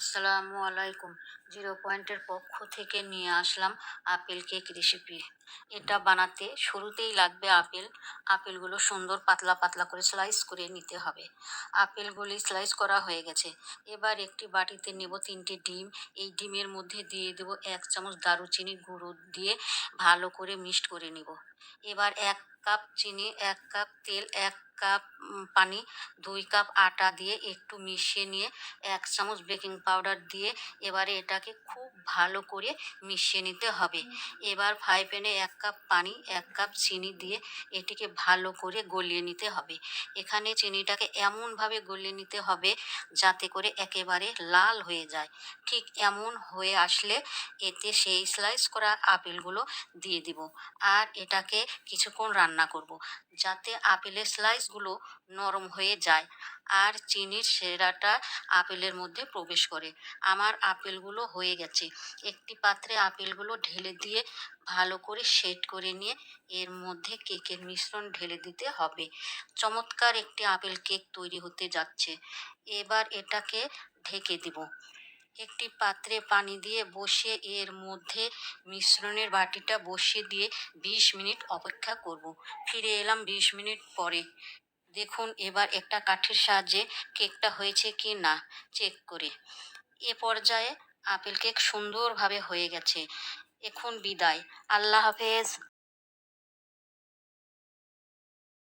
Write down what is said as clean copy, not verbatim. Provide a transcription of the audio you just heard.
আসসালামু আলাইকুম। জিরো পয়েন্টের পক্ষ থেকে নিয়ে আসলাম আপেল কেক রেসিপি। এটা বানাতে শুরুতেই লাগবে আপেল। আপেলগুলো সুন্দর পাতলা পাতলা করে স্লাইস করে নিতে হবে। আপেলগুলি স্লাইস করা হয়ে গেছে। এবার একটি বাটিতে নেব 3টে ডিম। এই ডিমের মধ্যে দিয়ে দেব 1 চামচ দারুচিনি গুঁড়ো দিয়ে ভালো করে মিক্সড করে নিব। এবার 1 কাপ চিনি, 1 কাপ তেল, 1 কাপ পানি, 2 কাপ আটা দিয়ে একটু মিশিয়ে নিয়ে 1 চামচ বেকিং পাউডার দিয়ে এবারে এটাকে খুব ভালো করে মিশিয়ে নিতে হবে। এবার ফ্রাই প্যানে 1 কাপ পানি, 1 কাপ চিনি দিয়ে এটিকে ভালো করে গলিয়ে নিতে হবে। এখানে চিনিটাকে এমনভাবে গলিয়ে নিতে হবে যাতে করে একেবারে লাল হয়ে যায়। ঠিক এমন হয়ে আসলে এতে সেই স্লাইস করা আপেলগুলো দিয়ে দিব। আর এটাকে কিছুক্ষণ রান্না করব যাতে আপেলের স্লাইসগুলো নরম হয়ে যায় আর চিনির সেরাটা আপেলের মধ্যে প্রবেশ করে। আমার আপেলগুলো হয়ে গেছে। একটি পাত্রে আপেলগুলো ঢেলে দিয়ে ভালো করে সেট করে নিয়ে এর মধ্যে কেকের মিশ্রণ ঢেলে দিতে হবে। চমৎকার একটি আপেল কেক তৈরি হতে যাচ্ছে। এবার এটাকে ঢেকে দিব। একটি পাত্রে পানি দিয়ে বসিয়ে এর মধ্যে মিশ্রণের বাটিটা বসিয়ে দিয়ে 20 মিনিট অপেক্ষা করব। ফিরে এলাম 20 মিনিট পরে। দেখুন এবার একটা কাঠির সাহায্যে কেকটা হয়েছে কি না চেক করে। এ পর্যায়ে আপেল কেক সুন্দরভাবে হয়ে গেছে। এখন বিদায়। আল্লাহ হাফেজ।